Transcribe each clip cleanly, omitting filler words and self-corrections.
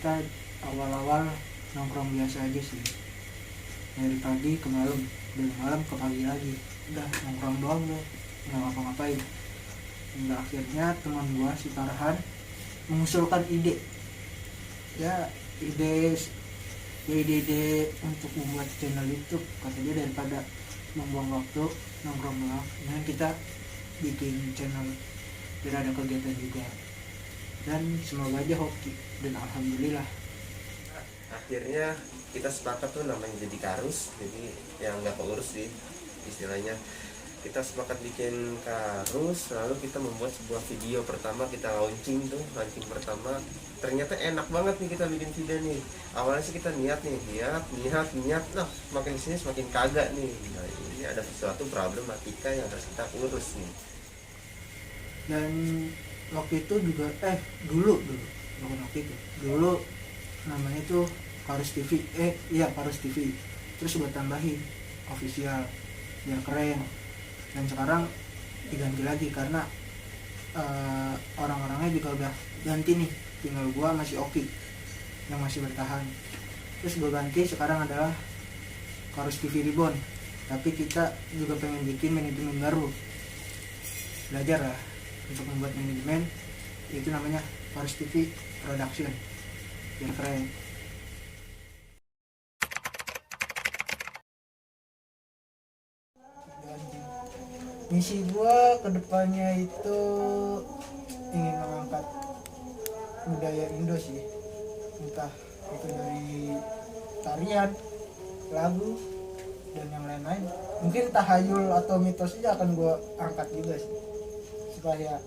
kita awal-awal nongkrong biasa aja sih, dari pagi ke malam, dari malam ke pagi lagi, udah nongkrong doang deh, nggak ngapa-ngapain. Hingga akhirnya teman gua si Farhan mengusulkan ide, ya ide ide untuk membuat channel YouTube. Kata dia daripada membuang waktu nongkrong doang, nah kita bikin channel biar ada kegiatan juga, dan semoga aja hoki. Dan alhamdulillah akhirnya kita sepakat tuh namanya jadi karus, jadi yang nggak keurus sih istilahnya. Kita sepakat bikin karus, lalu kita membuat sebuah video pertama, kita launching pertama. Ternyata enak banget nih kita bikin video nih. Awalnya sih kita niat, nah makin sini semakin kagak nih. Nah ini ada sesuatu problematika yang harus kita urus nih. dan waktu itu juga dulu bukan waktu itu, dulu namanya tuh Karus TV, iya Karus TV, terus gue tambahin official biar keren. Dan sekarang diganti lagi karena orang-orangnya juga udah ganti nih, tinggal gue masih Oki yang masih bertahan. Terus gue ganti sekarang adalah Karus TV Reborn, tapi kita juga pengen bikin manajemen baru, belajar lah untuk membuat manajemen, itu namanya Karus TV Production biar keren. Misi gue kedepannya itu ingin mengangkat budaya Indo sih, entah itu dari tarian, lagu, dan yang lain-lain. Mungkin tahayul atau mitos aja akan gue angkat juga sih, supaya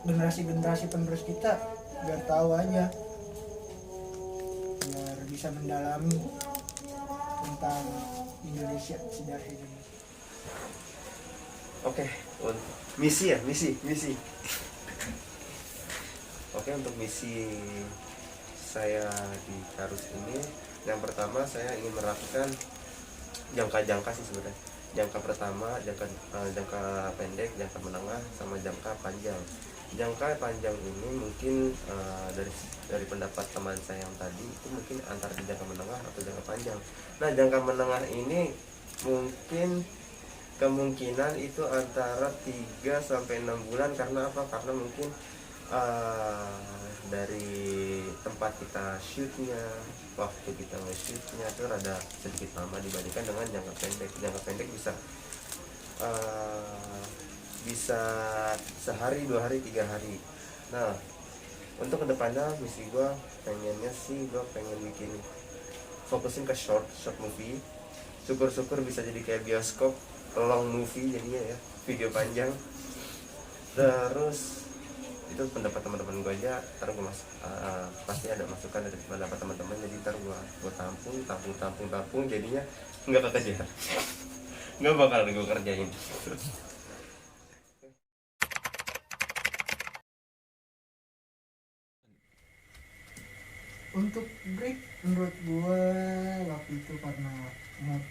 generasi-generasi penerus kita biar tahu aja, biar bisa mendalami tentang Indonesia, sejarah Indonesia. Oke, misi. Oke, untuk misi saya di Karus ini, yang pertama saya ingin menerapkan jangka-jangka sih sebenarnya. Jangka pertama, jangka pendek, jangka menengah, sama jangka panjang. Jangka panjang ini mungkin dari pendapat teman saya yang tadi itu mungkin antara di jangka menengah atau jangka panjang. Nah, jangka menengah ini mungkin kemungkinan itu antara 3 sampai 6 bulan. Karena apa? Karena mungkin dari tempat kita shootnya, waktu kita nge-shootnya itu rada sedikit lama dibandingkan dengan jangka pendek. Jangka pendek bisa sehari, 2 hari, 3 hari. Nah, untuk kedepannya misi gue pengennya sih, gue pengen bikin fokusin ke short movie. Syukur-syukur bisa jadi kayak bioskop, long movie jadinya ya, video panjang. Terus itu pendapat teman-teman gue aja, ntar gue pasti ada masukan dari pendapat teman-teman, jadi ntar gue tampung jadinya nggak kekejar, nggak bakal gue kerjain. Untuk break menurut gue waktu itu karena mood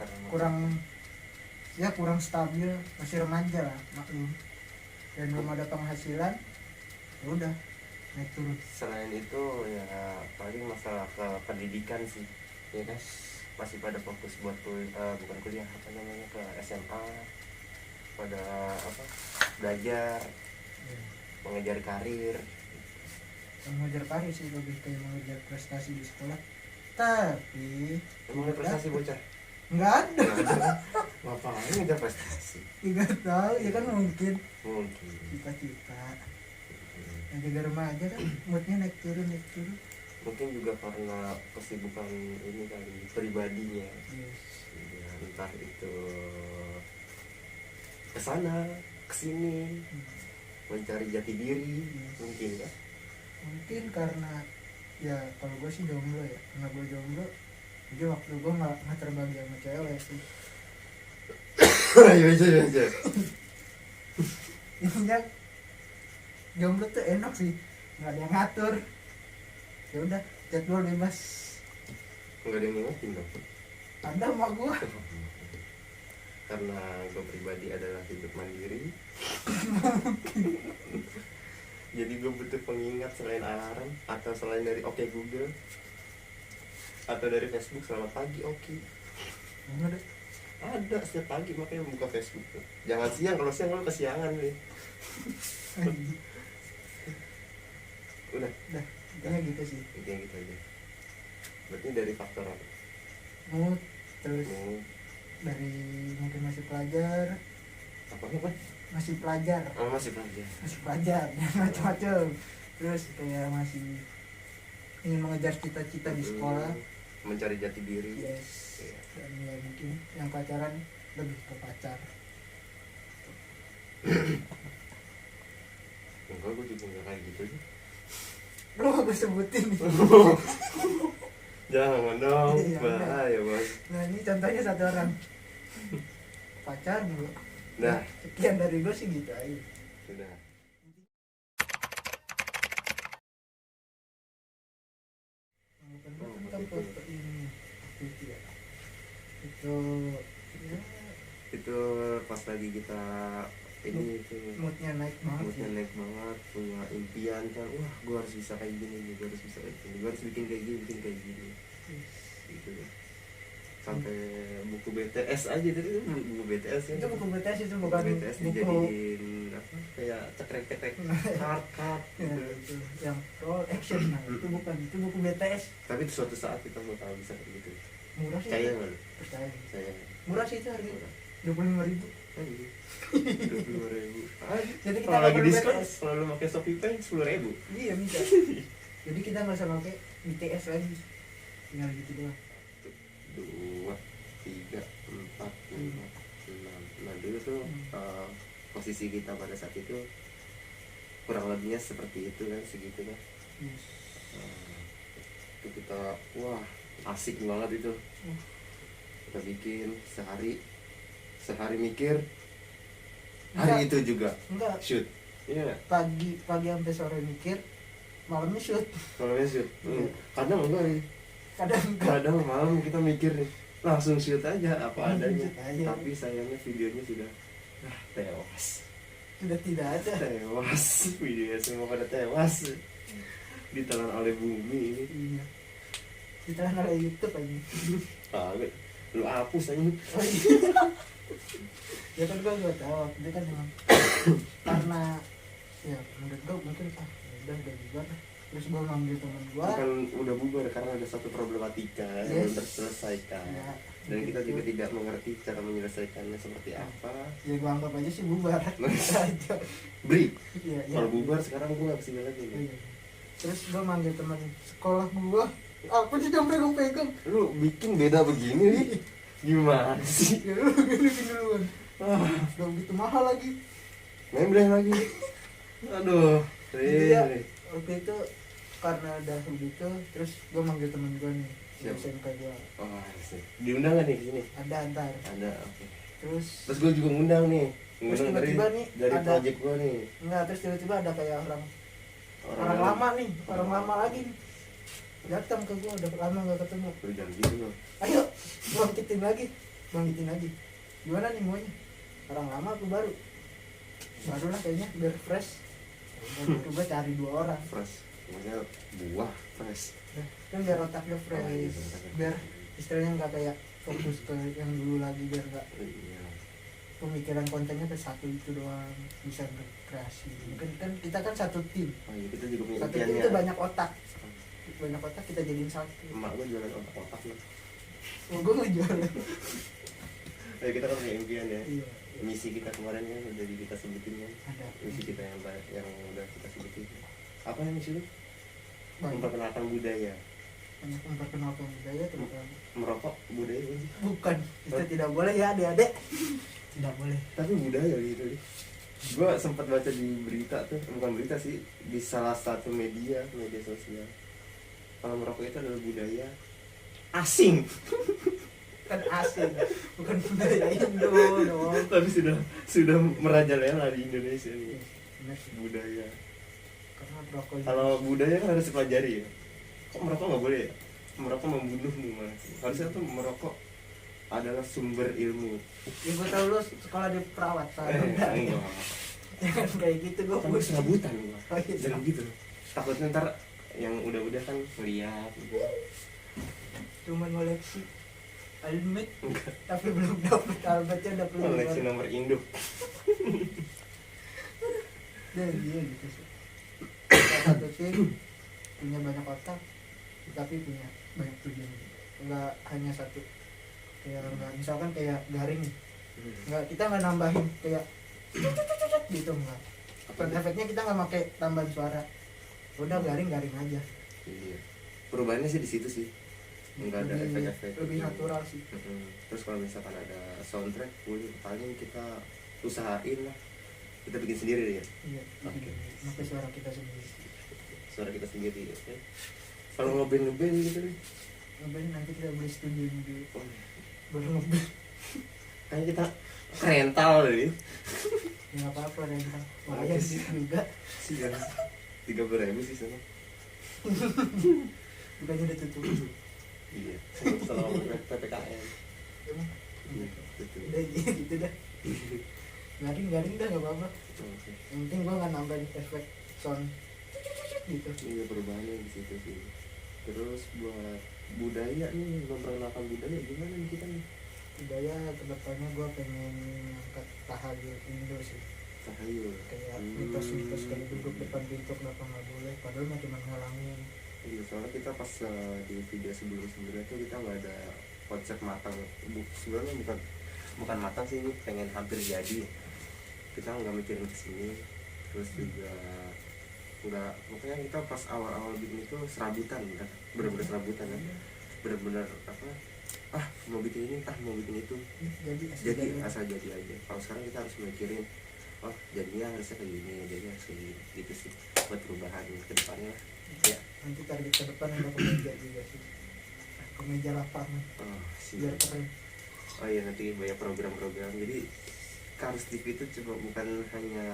Karena kurang stabil, masih remaja lah maklum, dan belum ada penghasilan, ya udah naik turun. Selain itu ya paling masalah ke pendidikan sih, ya kan, masih pada fokus buat bukan kuliah, ke SMA, pada belajar, mengejar karir. Mengejar karir sih, lebih kayak mengejar prestasi di sekolah, tapi Emang ada prestasi bocah? nggak ada. Ngapain ngejar prestasi? Nggak tahu ya kan, mungkin Mungkin cita-cita yang jaga remaja kan moodnya naik turun. Mungkin juga karena kesibukan ini kali pribadinya. Yes. Ya, entah itu kesana kesini mencari jati diri. Yes. Mungkin ya. Mungkin karena ya kalau gue sih jomblo ya, karena gue jomblo jadi waktu gue nggak terbagi sama cewek sih. Iya. Intinya jomblo tuh enak sih, nggak ada yang ngatur, ya udah jadwal bebas. Nggak ada yang ngingetin dong. Ada sama gue. Karena gue pribadi adalah hidup mandiri. Jadi gue butuh pengingat selain alarm atau selain dari Oke Google atau dari Facebook selamat pagi Oke. Ada. Ada setiap pagi makanya buka Facebook tuh. Jangan siang, kalau siang lo kesiangan nih. Udah Intinya gitu sih. intinya gitu aja. Berarti dari faktor apa? Mood, terus Oh, dari mungkin masih pelajar, apa? masih pelajar, Oh, masih pelajar. macam-macam. Terus kayak masih ingin mengejar cita-cita di sekolah. Mencari jati diri. Yes. Iya. Dan ya mungkin yang pacaran lebih ke pacar. Enggak, gue juga nggak kayak gitu sih. Lo gue sebutin nih. Jangan dong, Iya, bahaya bos. Nah ini contohnya satu orang pacar dulu. Nah, Sekian dari gue sih gitu aja. sudah. Tentang foto ini itu ya. Itu ya Itu pas lagi kita ini itu moodnya naik banget moodnya ya. naik banget, punya impian kan, wah gue harus bisa kayak gini, gue harus bisa kayak gini, gue harus bikin kayak gini gitu ya. Sampai buku BTS aja tadi itu buku BTS ya. Itu buku BTS itu Buku bukan BTS buku dijadiin apa kayak cekrek-cekrek card ya, gitu. itu yang roll action. Nah itu bukan, itu buku BTS. Tapi suatu saat kita mau tahu bisa kayak gitu. Murah sih. Percaya nggak lu? Percaya. Saya Murah sih itu harganya. murah. 25.000. Kan gitu. 20.000. Jadi kita Kalau nggak lagi perlu diskon, BTS. kalau lu pakai Shopee Pay 10.000. Iya bisa. Jadi kita nggak usah pakai BTS lagi. Tinggal gitu doang. 2, 3, 4, 5, 6. Nah dulu tuh posisi kita pada saat itu kurang lebihnya seperti itu kan, segitu kan. Yes. Itu kita wah asik banget itu. Kita bikin sehari mikir, hari Enggak. itu juga Enggak, shoot. Iya nggak? pagi sampai sore mikir, malamnya shoot. Kalau shoot, Iya. kadang enggak nih. Kadang enggak. Kadang malam kita mikir nih, langsung shoot aja apa adanya. Shoot aja. Tapi sayangnya videonya sudah tewas. Sudah tidak ada. Tewas, videonya semua pada tewas. Ditelan oleh bumi ini. Iya. Kita oleh YouTube aja. Kagak, lu hapus aja. Oh, iya. Ya kan gua nggak tahu, itu kan emang karena ya menurut gua mungkin udah bubar. Terus gua manggil teman gua. Bukan udah bubar karena ada satu problematika yang belum terselesaikan. Ya, Dan kita gitu. juga tidak mengerti cara menyelesaikannya seperti apa. Ya gua anggap aja sih bubar. Aja. Break. Iya, iya. Kalau bubar sekarang gue nggak kesini lagi nih. Iya. Terus gua manggil teman sekolah gua. Apa sih yang pegang-pegang? Lu bikin beda begini nih. Gimana sih? Ya lu gini duluan. Udah begitu mahal lagi. Membleh lagi. Aduh. Iya. Nih. Waktu itu karena udah begitu, terus gua manggil teman gua nih, di Siapa? SMK gua. Oh, sih. Diundang nggak nih ke sini? Ada antar. Ada. Oke. Terus Terus gue juga ngundang nih. Terus Ngundang tiba-tiba nih dari ada- project gue nih. enggak, terus tiba-tiba ada kayak orang lama nih, orang lama lagi nih. Datang ke gua, udah lama gak ketemu. Lu jangan gitu loh. Ayo, bangkitin lagi. Gimana nih maunya? Orang lama apa baru? Baru lah kayaknya, biar fresh. Coba cari 2 orang. Fresh. Maksudnya buah fresh. Kan biar otaknya Oh, fresh, iya, biar istilahnya nggak kayak fokus ke yang dulu lagi, biar nggak Iya. pemikiran kontennya ke satu itu doang, bisa berkreasi. Mungkin kan kita kan satu tim, Oh iya, kita juga punya satu tim impiannya. itu banyak otak kita jadiin satu. Emak gue jualan otak-otak nih. Gue ngejual. Kita kan punya impian ya. Iya, Misi kita kemarin kan udah kita sebutin kan. ada. Misi kita yang udah kita sebutin. Apa yang misi lu? Banyak Memperkenalkan budaya. memperkenalkan budaya, terutama Merokok budaya kan? bukan itu tidak boleh ya adik-adik, tidak boleh. Tapi budaya gitu. Gue sempat baca di berita tuh, bukan berita sih, di salah satu media sosial. Kalau merokok itu adalah budaya asing. Kan asing, bukan budaya Indo dong. Tapi sudah merajalela di Indonesia nih Benar sih, budaya. karena rokok Kalau budaya kan harus dipelajari ya. Kok merokok nggak boleh ya? Merokok membunuhmu mas. Harusnya tuh merokok adalah sumber ilmu. ya gue tau lu sekolah di perawatan. Enggak. Jangan kayak gitu gue Kan serabutan gua. Oh, iya. Jangan gitu. Takutnya ntar yang udah-udah kan ngeliat gitu. Cuman koleksi Almet Enggak. tapi belum dapet Almetnya udah belum Koleksi nomor induk. dan dia gitu sih. Salah satu tim punya banyak otak tapi punya banyak tujuan, nggak hanya satu. Kayak nggak, misalkan kayak garing nih, nggak, kita nggak nambahin kayak gitu, nggak. Sound efeknya kita nggak pakai tambahan suara, udah garing aja. Iya. Perubahannya sih di situ sih. Enggak ada Lebih- efek-efek. lebih natural sih. Terus kalau misalkan ada soundtrack, paling kita usahain lah. Kita bikin sendiri deh ya. Iya, Oke. pakai suara kita sendiri. Suara kita sendiri. Oke. Kalau ngeband gitu nih. Ngeband nanti kita beli studio dulu, Oh, baru ngeband. kayaknya kita rental deh. Ya nggak apa-apa rental, makanya sih juga. Sih kan. 30.000 sih sana. Bukannya udah tutup. Iya. Selama PPKM. Emang Iya, betul. udah gitu dah. Garing dah nggak apa-apa. Oke. Yang penting gua nggak nambahin efek sound gitu. Iya, perubahannya di situ sih. Terus buat budaya nih, memperkenalkan budaya gimana nih kita nih? Budaya kedepannya gua pengen angkat tahayul Indo sih, Tahayul. kayak mitos-mitos kayak duduk depan pintu kenapa nggak boleh, padahal mah cuma ngalangin. Iya, soalnya kita pas di video sebelumnya tuh kita nggak ada konsep matang. Sebenarnya bukan matang sih, ini pengen hampir jadi. Kita nggak mikirin kesini. Terus juga nggak, makanya kita pas awal-awal bikin itu serabutan, kan? Bener-bener serabutan kan? Bener-bener apa? Mau bikin ini, mau bikin itu. Jadi asal jadi aja. Kalau sekarang kita harus mikirin, oh jadinya harusnya kayak gini, jadinya harus kayak gini, gitu sih. Buat perubahan ke depannya. Ya. Nanti target ke depan ada kemeja juga sih, kemeja lapangan Oh, biar siap. keren. Oh iya, nanti banyak program-program. Jadi Karus TV itu cuma bukan hanya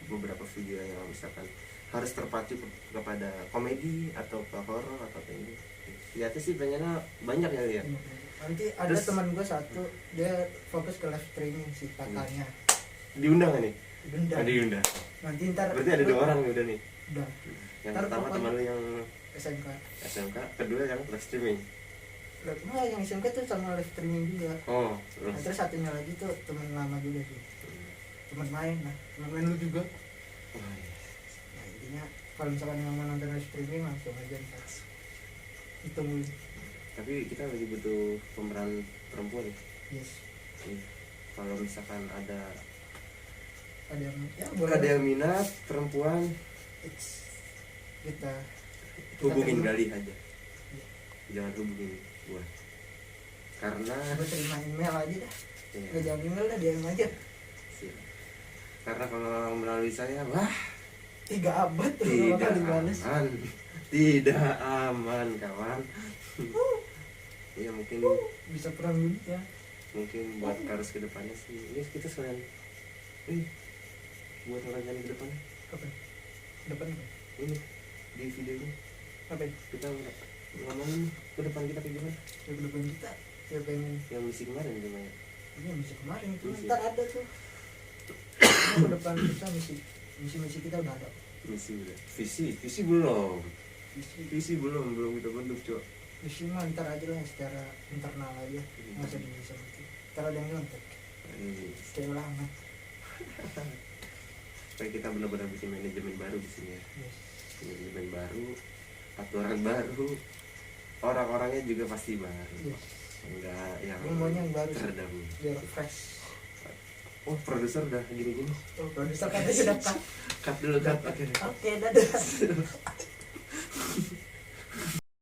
beberapa video yang misalkan harus terpacu kepada komedi atau ke horor atau kayak ini. Lihatnya sih pengennya banyak ya lihat. Nanti ada Terus- teman gue satu, dia fokus ke live streaming sih katanya. Diundang nggak nih? Denda. Diundang. Nanti ntar Berarti ada 2 orang nih udah nih. udah Yang Ntar pertama pokoknya- teman lu yang SMK. SMK, kedua yang live streaming. Enggak, yang SMK tuh sama live streaming juga. Oh, Nah, terus. terus satunya lagi tuh teman lama juga sih, teman main. Nah, teman main lu juga. Oh, iya. Nah, intinya kalau misalkan yang mau nonton live streaming langsung aja ntar ditungguin. Tapi kita lagi butuh pemeran perempuan ya. Yes, Iya. Kalau misalkan ada ada yang ya boleh. ada yang minat perempuan, Kita hubungin terima. Gali aja. Iya. Jangan hubungin gua. Karena Gue terima email aja dah. iya, Gak jangan email dah, DM aja. siap. Karena kalau melalui saya, wah, 3 abad tuh tidak bakal dibales. aman. Tidak aman, kawan. Iya, mungkin Bisa perang dunia. mungkin buat Karus ke depannya sih. Ini kita sekalian buat orang ke depannya. Kapan? Depan apa? Ini di video ini Apa? kita ngomongin ke depan kita kayak gimana. Ya depan kita. Ya pengen. Yang misi kemarin gimana? Ini misi kemarin tuh. Misi. Ntar ada tuh. Ini ke depan kita misi kita udah ada. Misi udah. Visi belum. Misi Visi belum kita bentuk, Cok. misi mah ntar aja lah, secara internal aja. Nggak usah bisa gitu. Ntar ada yang nyontek. Ini Kayak ulangan. supaya kita benar-benar bikin manajemen baru di sini ya. Yes. Manajemen baru, aturan baru, orang-orangnya juga pasti baru. Yes. Enggak yang Gua maunya yang baru sih. terdahulu. Biar fresh. Oh, produser udah gini-gini. Oh, produser katanya sudah cut. Cut dulu, cut. Oke. Oke, dadah.